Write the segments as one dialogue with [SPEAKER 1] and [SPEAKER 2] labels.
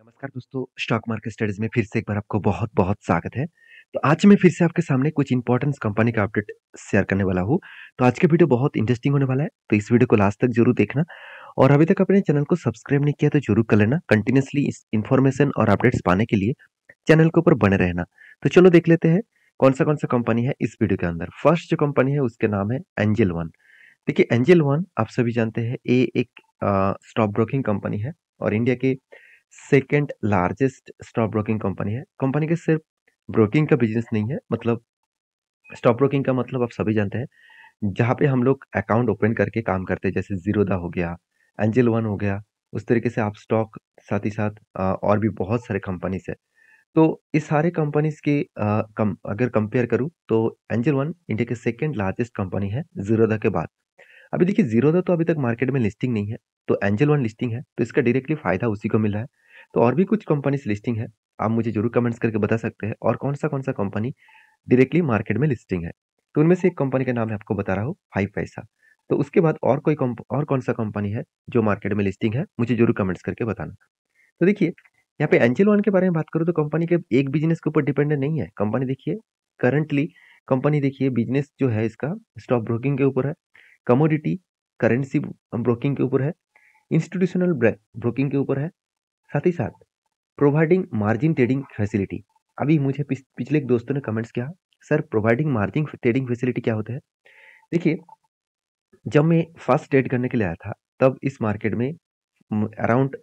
[SPEAKER 1] नमस्कार दोस्तों, stock market studies में फिर से एक बार आपको बहुत-बहुत स्वागत है। तो आज मैं फिर से आपके सामने कुछ इंपॉर्टेंट कंपनी का अपडेट शेयर करने वाला हूँ। तो आज का वीडियो बहुत इंटरेस्टिंग होने वाला है, तो इस वीडियो को लास्ट तक ज़रूर देखना और अभी तक अपने चैनल को सब्सक्राइब नहीं किया तो ज़रूर कर लेना। कंटिन्यूअसली इस इन्फॉर्मेशन और अपडेट्स पाने के लिए चैनल के ऊपर बने रहना। तो चलो देख लेते हैं कौन-सा कंपनी है इस वीडियो के अंदर। फर्स्ट जो कंपनी है उसके नाम है एंजल वन। देखिए एंजल वन आप सभी जानते हैं ये एक स्टॉक ब्रोकिंग कंपनी है और इंडिया के second largest stock broking company है। कंपनी के सिर्फ ब्रोकिंग का बिजनेस नहीं है, मतलब स्टॉक ब्रोकिंग का मतलब आप सभी जानते हैं जहाँ पे हम लोग अकाउंट ओपन करके काम करते हैं, जैसे जीरोधा हो गया, एंजल वन हो गया। उस तरीके से आप स्टॉक साथ ही साथ और भी बहुत सारे कंपनीज है। तो इस सारे कंपनीज के अगर कंपेयर करूँ तो एंजल वन इंडिया के सेकंड लार्जेस्ट कंपनी है जीरोधा के बाद। अभी देखिए ज़ीरोधा तो अभी तक मार्केट में लिस्टिंग नहीं है, तो एंजल वन लिस्टिंग है, तो इसका डायरेक्टली फ़ायदा उसी को मिल रहा है। तो और भी कुछ कंपनीज़ लिस्टिंग है, आप मुझे ज़रूर कमेंट्स करके बता सकते हैं और कौन-सा कंपनी डायरेक्टली मार्केट में लिस्टिंग है। तो उनमें से एक कंपनी का नाम मैं आपको बता रहा हूँ, 5 पैसा। तो उसके बाद और कौन-सा कंपनी है जो मार्केट में लिस्टिंग है, मुझे ज़रूर कमेंट्स करके बताना। तो देखिए, यहाँ पे एंजल वन के बारे में बात करूँ तो कंपनी के एक बिज़नेस के ऊपर डिपेंडेंट नहीं है। कंपनी देखिए करंटली कंपनी देखिए बिज़नेस जो है इसका स्टॉक ब्रोकिंग के ऊपर है, कमोडिटी, करेंसी ब्रोकिंग के ऊपर है, इंस्टीट्यूशनल ब्रोकिंग के ऊपर है, साथ ही साथ प्रोवाइडिंग मार्जिन ट्रेडिंग फैसिलिटी। अभी मुझे पिछले एक दोस्तों ने कमेंट्स किया, sir providing margin trading facility क्या होता है? देखिए, जब मैं फर्स्ट ट्रेड करने के लिए आया था, तब इस मार्केट में अराउंड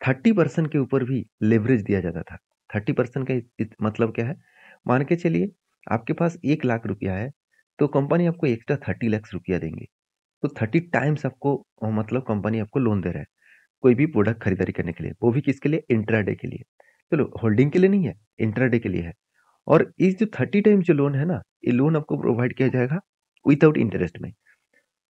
[SPEAKER 1] 30% के ऊपर भी लेवरेज दिया जाता था। 30% का मतलब क्या है? मान के चलिए आपके पास 1 लाख रुपया है, तो कंपनी आपको एक्स्ट्रा 30 लाख रुपया देंगे। तो 30 टाइम्स आपको मतलब कंपनी आपको लोन दे रहा है, कोई भी प्रोडक्ट खरीदारी करने के लिए, वो भी किसके लिए? इंट्राडे के लिए। चलो होल्डिंग के लिए नहीं है, इंट्राडे के लिए है। और इस जो 30 टाइम्स जो लोन है ना, ये लोन आपको प्रोवाइड किया जाएगा विदाउट इंटरेस्ट में।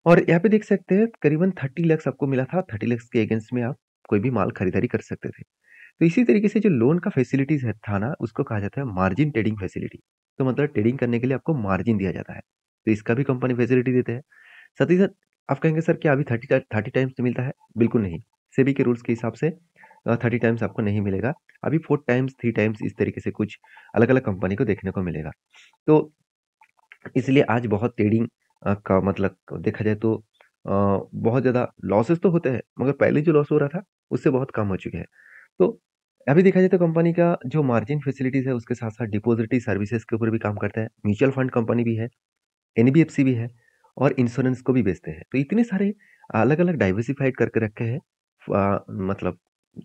[SPEAKER 1] और यहाँ पे देख सकते हैं करीबन 30 लाख आपको मिला था, 30 लाख के अगेंस्ट में आप कोई भी माल खरीदारी कर सकते थे। तो इसी तरीके से जो लोन का फैसिलिटीज़ है था ना, उसको कहा जाता है मार्जिन ट्रेडिंग फैसिलिटी। तो मतलब ट्रेडिंग करने के लिए आपको मार्जिन दिया जाता है। तो इसका भी कंपनी फैसिलिटी देते हैं। साथ ही साथ आप कहेंगे सर क्या अभी 30 टाइम्स मिलता है? बिल्कुल नहीं। सेबी के रूल्स के हिसाब से 30 टाइम्स आपको नहीं मिलेगा। अभी 4 टाइम्स, 3 टाइम्स इस तरीके से कुछ अलग-अलग कंपनी को देखने को मिलेगा। तो इसलिए आज बहुत ट्रेडिंग का मतलब देखा जाए तो बहुत ज़्यादा लॉसेस तो होते हैं, मगर पहले जो लॉस हो रहा था, उससे बहुत कम हो चुके हैं। तो अभी देखा जाए तो कंपनी का जो मार्जिन फैसिलिटीज़ है, उसके साथ-साथ डिपॉजिटरी सर्विसेज़ के ऊपर भी काम करता है। म्यूचुअल फंड कंपनी भी है, एनबीएफसी भी है और इंश्योरेंस को भी बेचते हैं। तो इतने सारे अलग-अलग डाइवर्सिफ़ाइड करके रखे हैं मतलब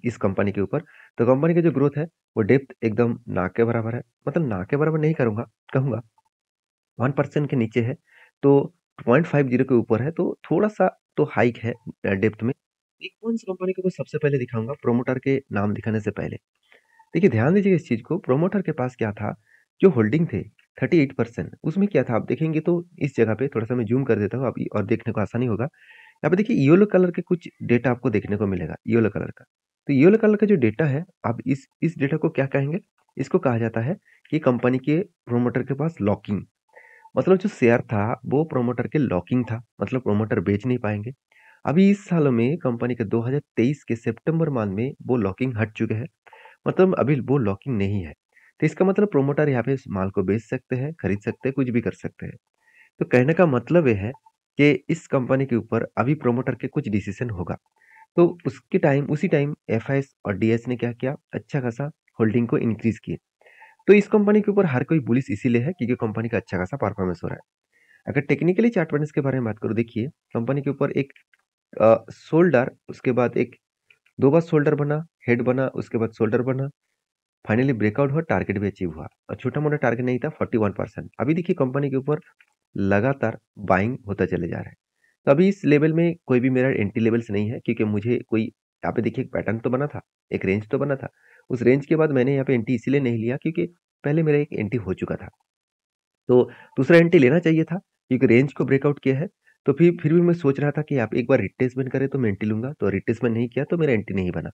[SPEAKER 1] इस कंपनी के ऊपर। तो कंपनी का जो ग्रोथ है, वो डेप्थ एकदम ना के बराबर है। मतलब ना के बराबर नहीं कहूँगा 1% के नीचे है, तो 0.50 के ऊपर है, तो थोड़ा-सा तो हाइक है डेप्थ में। एक कौन-सी कंपनी को मैं सबसे पहले दिखाऊँगा प्रोमोटर के नाम दिखाने से पहले। देखिए ध्यान दीजिएगा इस चीज़ को, प्रोमोटर के पास क्या था, जो होल्डिंग थे 38% उसमें क्या था आप देखेंगे तो इस जगह पे थोड़ा-सा मैं ज़ूम कर देता हूँ अभी और देखने को आसानी होगा। यहाँ पे देखिए येलो कलर के कुछ डेटा आपको देखने को मिलेगा, येलो कलर का। तो येलो कलर का जो डेटा है, आप इस डेटा को क्या कहेंगे? इसको कहा जाता है कि कंपनी के प्रोमोटर के पास लॉकिंग मतलब जो शेयर था वो प्रोमोटर के लॉकिंग था, मतलब प्रोमोटर बेच नहीं पाएँगे। अभी इस साल में कंपनी के 2023 के सितंबर मंथ में वो लॉकिंग हट चुके हैं, मतलब अभी वो लॉकिंग नहीं है। तो इसका मतलब प्रोमोटर यहाँ पे इस माल को बेच सकते हैं, खरीद सकते हैं, कुछ भी कर सकते हैं। तो कहने का मतलब ये है कि इस कंपनी के ऊपर अभी प्रोमोटर के कुछ डिसीज़न होगा। तो उसी टाइम एफआईएस और डीएस ने क्या किया, अच्छा खासा होल्डिंग को इंक्रीज़ किए। तो इस कंपनी के ऊपर हर कोई बुलिश इसीलिए है क्योंकि कंपनी का अच्छा खासा परफॉर्मेंस हो रहा है। अगर टेक्निकली चार्ट पैटर्न्स के बारे में बात करूँ देखिए, कंपनी के ऊपर एक शोल्डर उसके बाद एक 2 बार शोल्डर बना, हेड बना, उसके बाद शोल्डर बना, फाइनली ब्रेकआउट हुआ, टारगेट भी अचीव हुआ और छोटा-मोटा टारगेट नहीं था 41%। अभी देखिए कंपनी के ऊपर लगातार बाइंग होता चले जा रहा है। तो अभी इस लेवल में कोई भी मेरा एंट्री लेवल्स नहीं है क्योंकि मुझे कोई यहाँ पे देखिए एक पैटर्न तो बना था, एक रेंज तो बना था। उस रेंज के बाद मैंने यहाँ पे एंट्री इसीलिए नहीं लिया क्योंकि पहले मेरा एक एंट्री हो चुका था। तो दूसरा एंट्री लेना चाहिए था क्योंकि रेंज को ब्रेकआउट किया है। तो फिर भी मैं सोच रहा था कि आप एक बार रिट्रेसमेंट करें तो मैं एंट्री लूँगा, तो रिट्रेसमेंट नहीं किया तो मेरा एंट्री नहीं बना।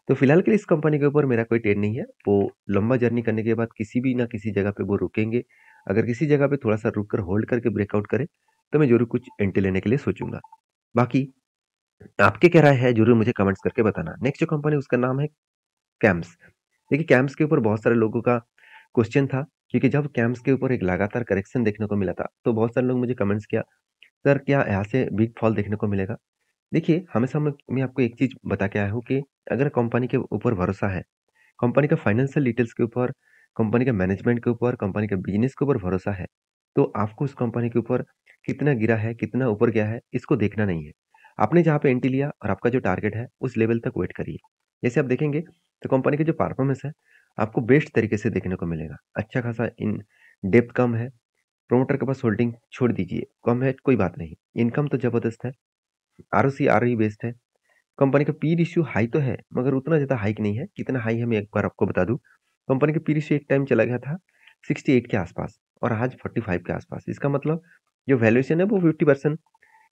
[SPEAKER 1] तो फिलहाल के लिए इस कंपनी के ऊपर मेरा कोई ट्रेड नहीं है। वो लंबा जर्नी करने के बाद किसी भी ना किसी जगह पे वो रुकेंगे। अगर किसी जगह पे थोड़ा-सा रुक कर होल्ड करके ब्रेकआउट करे, तो मैं ज़रूर कुछ एंट्री लेने के लिए सोचूँगा। बाकी आपकी क्या राय है ज़रूर मुझे कमेंट्स करके बताना। नेक्स्ट जो कंपनी उसका नाम है कैम्स। देखिए कैम्स के ऊपर बहुत सारे लोगों का क्वेश्चन था, क्योंकि जब कैम्स के ऊपर एक लगातार करेक्शन देखने को मिला था, तो बहुत सारे लोग मुझे कमेंट्स किया, "सर क्या यहाँ से बिग फॉल देखने को मिलेगा?" देखिए, हमेशा मैं आपको एक चीज़ बता के आया हूँ कि अगर कंपनी के ऊपर भरोसा है, कंपनी का फाइनेंशियल डिटेल्स के ऊपर, कंपनी के मैनेजमेंट के ऊपर, कंपनी के बिज़नेस के ऊपर भरोसा है, तो आपको उस कंपनी के ऊपर कितना गिरा है, कितना ऊपर गया है, इसको देखना नहीं है। आपने जहाँ पे एंट्री लिया और आपका जो टारगेट है, उस लेवल तक वेट करिए। जैसे आप देखेंगे, तो कंपनी की जो परफॉर्मेंस है, आपको बेस्ट तरीके से देखने को मिलेगा। अच्छा खासा इन डेप्थ कम है, प्रमोटर के पास होल्डिंग छोड़ दीजिए, कम है कोई बात नहीं, इनकम तो ज़बरदस्त है, आरओसी आरओई बेस्ड है। कंपनी का पी रेशियो हाई तो है, मगर उतना ज़्यादा हाई नहीं है। कितना हाई है मैं एक बार आपको बता दूँ। कंपनी का पी रेशियो एक टाइम चला गया था 68 के आसपास और आज 45 के आसपास। इसका मतलब जो वैल्यूएशन है वो 50%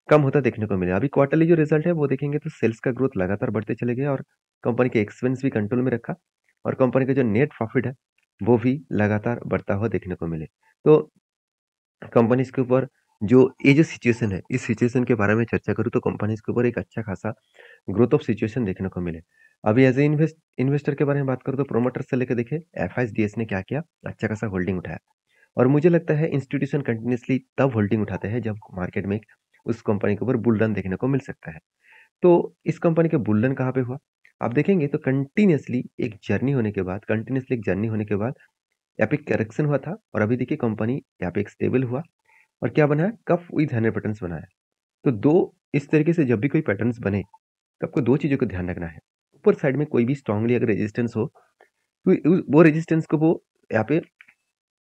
[SPEAKER 1] कम होता देखने को मिला। अभी क्वार्टरली जो रिजल्ट है वो देखेंगे तो सेल्स का ग्रोथ लगातार बढ़ते चले गए और कंपनी के एक्सपेंस भी कंट्रोल में रखा और कंपनी का जो नेट प्रॉफिट है वो भी लगातार बढ़ता हुआ देखने को मिले। तो कंपनीज़ के ऊपर जो ये जो सिचुएशन है, इस सिचुएशन के बारे में चर्चा करूँ तो कंपनीज़ के ऊपर एक अच्छा खासा ग्रोथ ऑफ सिचुएशन देखने को मिले। अभी एज़ ए इन्वेस्टर के बारे में बात करूँ तो प्रोमोटर से लेकर देखिए एफआईएसडीएस ने क्या किया, अच्छा खासा होल्डिंग उठाया और मुझे लगता है इंस्टीट्यूशन कंटिन्यूअसली तब होल्डिंग उठाते हैं जब मार्केट में उस कंपनी के ऊपर बुल रन देखने को मिल सकता है। तो इस कंपनी का बुल रन कहाँ पे हुआ? आप देखेंगे तो कंटिन्यूअसली एक जर्नी होने के बाद यहाँ पे करेक्शन हुआ था और अभी देखिए कंपनी यहाँ पे एक स्टेबल हुआ और क्या बना है? कप विद 100 पैटर्न्स बना है। तो 2 इस तरीके से जब भी कोई पैटर्न्स बने, तो आपको 2 चीज़ों का ध्यान रखना है। ऊपर साइड में कोई भी स्ट्रांगली अगर रेजिस्टेंस हो, तो वो रेजिस्टेंस को वो यहाँ पे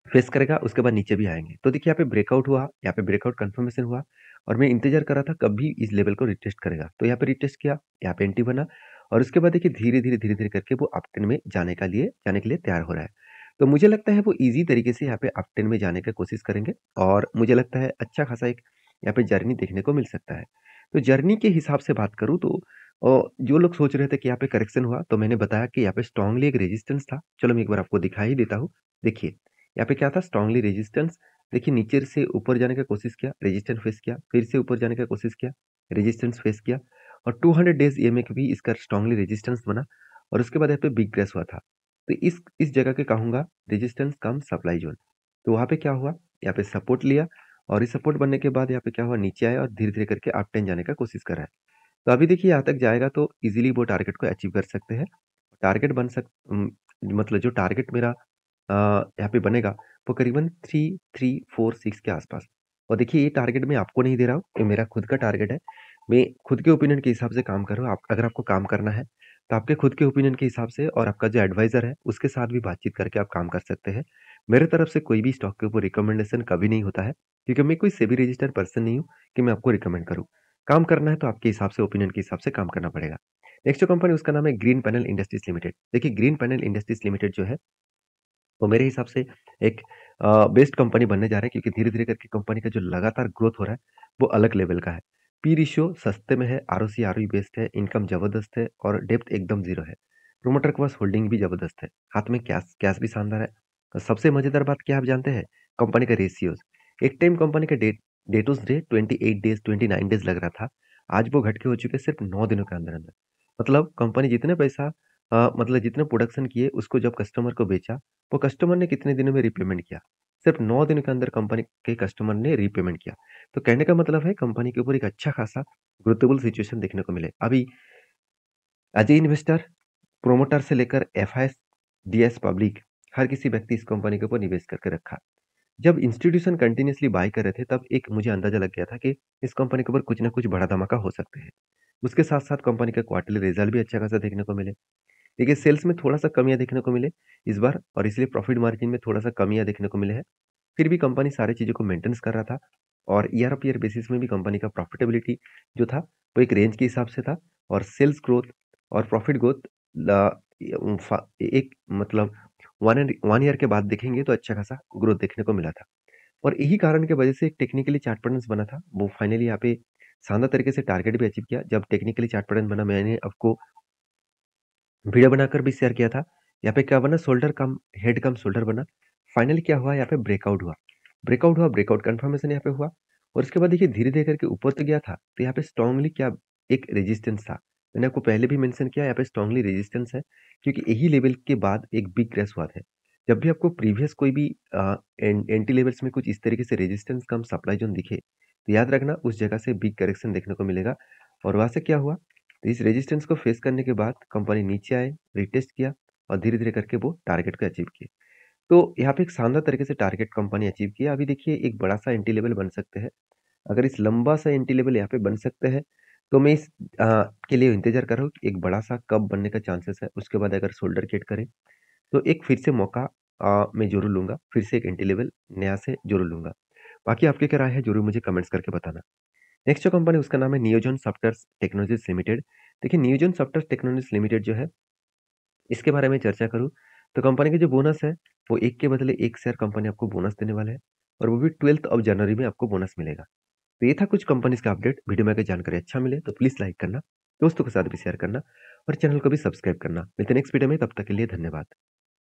[SPEAKER 1] फेस करेगा, उसके बाद नीचे भी आएँगे। तो देखिए यहाँ पे ब्रेकआउट हुआ, यहाँ पे ब्रेकआउट कंफर्मेशन हुआ और मैं इंतज़ार कर रहा था कब भी इस लेवल को रिटेस्ट करेगा। तो यहाँ पे रिटेस्ट किया, यहाँ पे एंट्री बना और उसके बाद देखिए धीरे-धीरे करके वो अपट्रेंड में जाने के लिए तैयार हो रहा है। तो मुझे लगता है वो ईज़ी तरीके से यहाँ पे अपट्रेंड में जाने का कोशिश करेंगे और मुझे लगता है अच्छा खासा एक यहाँ पे जर्नी देखने को मिल सकता है। तो जर्नी के हिसाब से बात करूँ तो जो लोग सोच रहे थे कि यहाँ पे करेक्शन हुआ, तो मैंने बताया कि यहाँ पे स्ट्रांगली एक रेजिस्टेंस था। चलो मैं एक बार आपको दिखा ही देता हूँ। देखिए, यहाँ पे क्या था स्ट्रांगली रेजिस्टेंस। देखिए नीचे से ऊपर जाने का कोशिश किया, रेजिस्टेंस फेस किया, फिर से ऊपर जाने का कोशिश किया, रेजिस्टेंस फेस किया और 200 डेज़ ईएमए का भी इसका स्ट्रांगली रेजिस्टेंस बना और उसके बाद यहाँ पे बिग क्रैश हुआ था। तो इस जगह के कहूँगा रेजिस्टेंस कम सप्लाई ज़ोन। तो वहाँ पे क्या हुआ, यहाँ पे सपोर्ट लिया और इस सपोर्ट बनने के बाद यहाँ पे क्या हुआ नीचे आया और धीरे-धीरे करके अप ट्रेंड जाने का कोशिश कर रहा है। तो अभी देखिए यहाँ तक जाएगा तो ईज़िली वो टारगेट को अचीव कर सकते हैं। टारगेट बन सक उम, मतलब जो टारगेट मेरा यहाँ पे बनेगा वो करीबन 3346 के आसपास। और देखिए ये टारगेट मैं आपको नहीं दे रहा हूँ, ये मेरा खुद का टारगेट है। मैं खुद के ओपिनियन के हिसाब से काम कर रहा हूँ। आप अगर आपको काम करना है, तो आपके खुद के ओपिनियन के हिसाब से और आपका जो एडवाइज़र है, उसके साथ भी बातचीत करके आप काम कर सकते हैं। मेरे तरफ से कोई भी स्टॉक के ऊपर रिकमेंडेशन कभी नहीं होता है, क्योंकि मैं कोई सेबी रजिस्टर्ड पर्सन नहीं हूँ कि मैं आपको रिकमेंड करूँ। काम करना है तो आपके हिसाब से, ओपिनियन के हिसाब से काम करना पड़ेगा। नेक्स्ट जो कंपनी उसका नाम है ग्रीन पैनल इंडस्ट्रीज़ लिमिटेड। देखिए ग्रीन पैनल इंडस्ट्रीज़ लिमिटेड जो है वो मेरे हिसाब से एक बेस्ट कंपनी बनने जा रहा है, क्योंकि धीरे-धीरे करके कंपनी का जो लगातार ग्रोथ हो रहा है, वो अलग लेवल का है। पी रेशियो सस्ते में है, आरओसी आरओई बेस्ड है, इनकम ज़बरदस्त है और डेप्थ एकदम ज़ीरो है। प्रोमोटर के पास होल्डिंग भी ज़बरदस्त है, हाथ में कैश कैश भी शानदार है। और सबसे मज़ेदार बात क्या आप जानते हैं? कंपनी का रेशियोज़। एक टाइम कंपनी का डेटोज़ डे 28 डेज़, 29 डेज़ लग रहा था। आज वो घट के हो चुके हैं सिर्फ़ 9 दिनों के अंदर-अंदर। मतलब कंपनी जितने पैसा मतलब जितने प्रोडक्शन किए, उसको जब कस्टमर को बेचा, वो कस्टमर ने कितने दिनों में रीपेमेंट किया? सिर्फ 9 दिन के अंदर कंपनी के कस्टमर ने रीपेमेंट किया। तो कहने का मतलब है कंपनी के ऊपर एक अच्छा खासा ग्रोथेबल सिचुएशन देखने को मिले। अभी एज़ ए इन्वेस्टर, प्रोमोटर से लेकर एफआईएस, डीएस पब्लिक, हर किसी व्यक्ति इस कंपनी के ऊपर निवेश करके रखा। जब इंस्टीट्यूशन कंटिन्यूअसली बाय कर रहे थे, तब एक मुझे अंदाज़ा लग गया था कि इस कंपनी के ऊपर कुछ ना कुछ बड़ा धमाका हो सकते हैं। उसके साथ-साथ कंपनी का क्वार्टरली रिज़ल्ट भी अच्छा खासा देखने को मिले। देखिए सेल्स में थोड़ा-सा कमियाँ देखने को मिले इस बार और इसलिए प्रॉफिट मार्जिन में थोड़ा-सा कमियाँ देखने को मिले हैं। फिर भी कंपनी सारी चीज़ों को मेंटेन्स कर रहा था और ईयर ऑफ ईयर बेसिस में भी कंपनी का प्रॉफिटेबिलिटी जो था, वो एक रेंज के हिसाब से था और सेल्स ग्रोथ और प्रॉफिट ग्रोथ एक मतलब 1 ईयर के बाद देखेंगे तो अच्छा खासा ग्रोथ देखने को मिला था। और यही कारण की वजह से एक टेक्निकली चार्ट पैटर्न्स बना था, वो फाइनली यहाँ पे शानदार तरीके से टारगेट भी अचीव किया। जब टेक्निकली चार्ट पैटर्न बना, मैंने आपको वीडियो बनाकर भी शेयर किया था। यहाँ पे क्या बना, शोल्डर कम हेड कम शोल्डर बना। फाइनली क्या हुआ, यहाँ पे ब्रेकआउट हुआ। ब्रेकआउट कन्फर्मेशन यहाँ पे हुआ और उसके बाद देखिए धीरे-धीरे करके ऊपर तो गया था। तो यहाँ पे स्ट्रांगली क्या एक रेजिस्टेंस था। मैंने आपको पहले भी मेंशन किया यहाँ पे स्ट्रांगली रेजिस्टेंस है क्योंकि यही लेवल के बाद एक बिग क्रैश हुआ था। जब भी आपको प्रीवियस कोई भी एंटी लेवल्स में कुछ इस तरीके से रेजिस्टेंस कम सप्लाई जोन दिखे तो याद रखना उस जगह से बिग करेक्शन देखने को मिलेगा। और वहाँ से क्या हुआ, तो इस रेजिस्टेंस को फेस करने के बाद कंपनी नीचे आए, रिटेस्ट किया और धीरे धीरे करके वो टारगेट को अचीव किए। तो यहाँ पे एक शानदार तरीके से टारगेट कंपनी अचीव किया। अभी देखिए एक बड़ा सा एंटी लेवल बन सकते हैं। अगर इस लंबा सा एंटी लेवल यहाँ पे बन सकते हैं तो मैं इस के लिए इंतजार कर रहा हूँ कि एक बड़ा सा कब बनने का चांसेस है। उसके बाद अगर शोल्डर केट करे तो एक फिर से मौका मैं जरूर लूंगा, फिर से एक एंटी लेवल नया से जरूर लूंगा। बाकी आपकी क्या राय है जरूर मुझे कमेंट्स करके बताना। नेक्स्ट जो कंपनी उसका नाम है नियोजन सॉफ्टवेयर टेक्नोलॉजीज लिमिटेड। देखिए नियोजन सॉफ्टवेयर टेक्नोलॉजीज लिमिटेड जो है इसके बारे में चर्चा करूँ तो कंपनी के जो बोनस है वो एक के बदले एक शेयर कंपनी आपको बोनस देने वाला है और वो भी 12th ऑफ जनवरी में आपको बोनस मिलेगा। तो ये था कुछ कंपनीज का अपडेट। वीडियो में अगर जानकारी अच्छा मिले तो प्लीज लाइक करना, दोस्तों के साथ भी शेयर करना और चैनल को भी सब्सक्राइब करना। मिलते हैं नेक्स्ट वीडियो में, तब तक के लिए धन्यवाद।